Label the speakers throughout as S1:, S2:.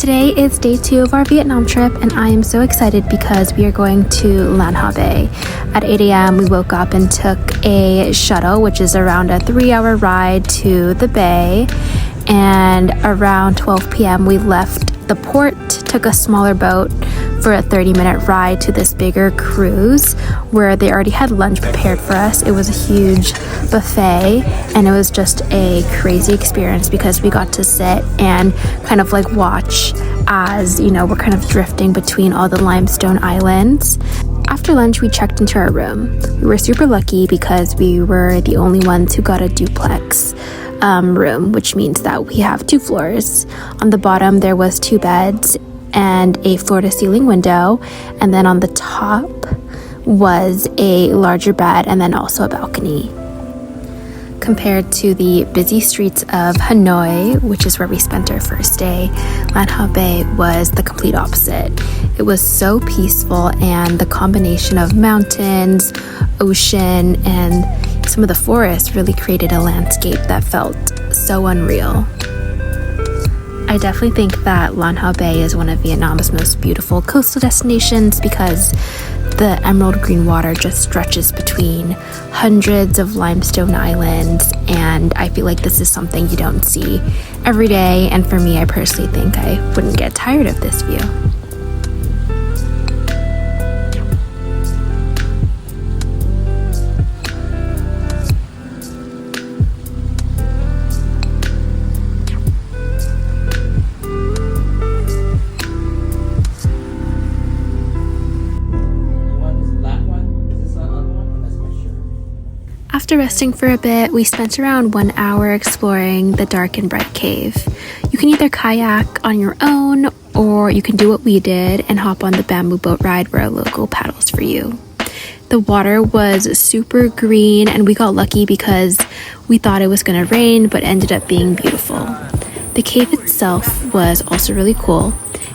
S1: Today is day 2 of our Vietnam trip, and I am so excited because we are going to Lan Ha Bay. At 8 a.m. we woke up and took a shuttle, which is around a 3-hour ride to the bay, and around 12 p.m. we left the port, took a smaller boat for a 30-minute ride to this bigger cruise where they already had lunch prepared for us. It was a huge buffet, and it was just a crazy experience because we got to sit and kind of like watch as, you know, we're kind of drifting between all the limestone islands. After lunch, we checked into our room. We were super lucky because we were the only ones who got a duplex room, which means that we have 2 floors. On the bottom, there was 2 beds and a floor-to-ceiling window, and then on the top was a larger bed and then also a balcony. Compared to the busy streets of Hanoi, which is where we spent our first day, Lan Ha Bay was the complete opposite. It was so peaceful, and the combination of mountains, ocean, and some of the forest really created a landscape that felt so unreal. I definitely think that Lan Ha Bay is one of Vietnam's most beautiful coastal destinations because the emerald green water just stretches between hundreds of limestone islands, and I feel like this is something you don't see every day, and for me, I personally think I wouldn't get tired of this view. After resting for a bit, we spent around 1 hour exploring the dark and bright cave. You can either kayak on your own, or you can do what we did and hop on the bamboo boat ride where a local paddles for you. The water was super green, and we got lucky because we thought it was going to rain, but ended up being beautiful. The cave itself was also really cool.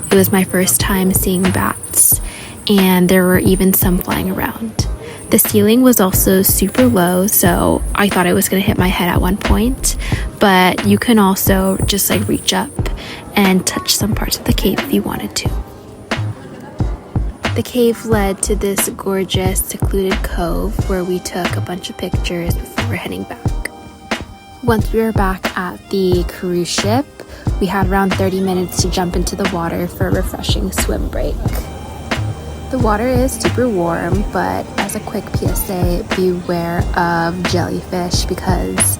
S1: It was my first time seeing bats, and there were even some flying around. The ceiling was also super low, so I thought I was going to hit my head at one point, but you can also just like reach up and touch some parts of the cave if you wanted to. The cave led to this gorgeous secluded cove where we took a bunch of pictures before heading back. Once we were back at the cruise ship, we had around 30 minutes to jump into the water for a refreshing swim break. The water is super warm, but as a quick PSA, beware of jellyfish because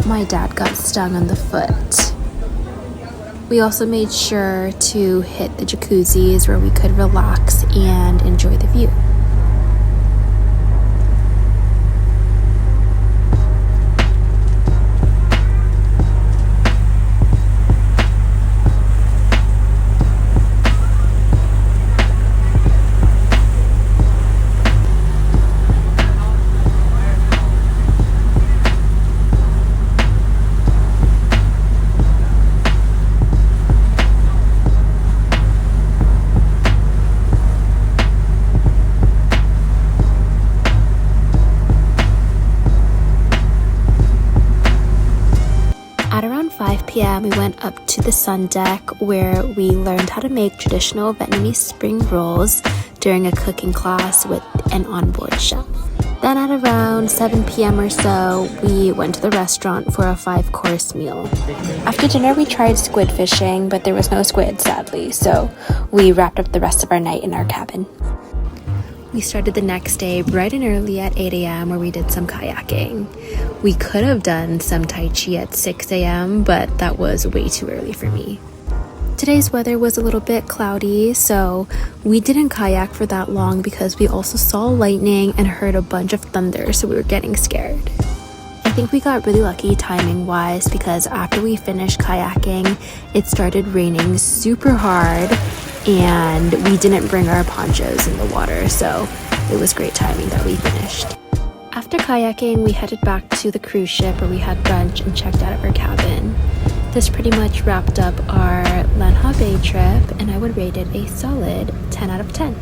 S1: my dad got stung on the foot. We also made sure to hit the jacuzzis where we could relax and enjoy the view. At around 5 p.m. we went up to the sun deck where we learned how to make traditional Vietnamese spring rolls during a cooking class with an onboard chef. Then at around 7 p.m. or so, we went to the restaurant for a 5-course meal. After dinner, we tried squid fishing, but there was no squid, sadly, so we wrapped up the rest of our night in our cabin. We started the next day bright and early at 8 a.m. where we did some kayaking. We could have done some Tai Chi at 6 a.m., but that was way too early for me. Today's weather was a little bit cloudy, so we didn't kayak for that long because we also saw lightning and heard a bunch of thunder, so we were getting scared. I think we got really lucky timing-wise because after we finished kayaking, it started raining super hard, and we didn't bring our ponchos in the water, so it was great timing that we finished. After kayaking, we headed back to the cruise ship where we had brunch and checked out of our cabin. This pretty much wrapped up our Lan Ha Bay trip, and I would rate it a solid 10 out of 10.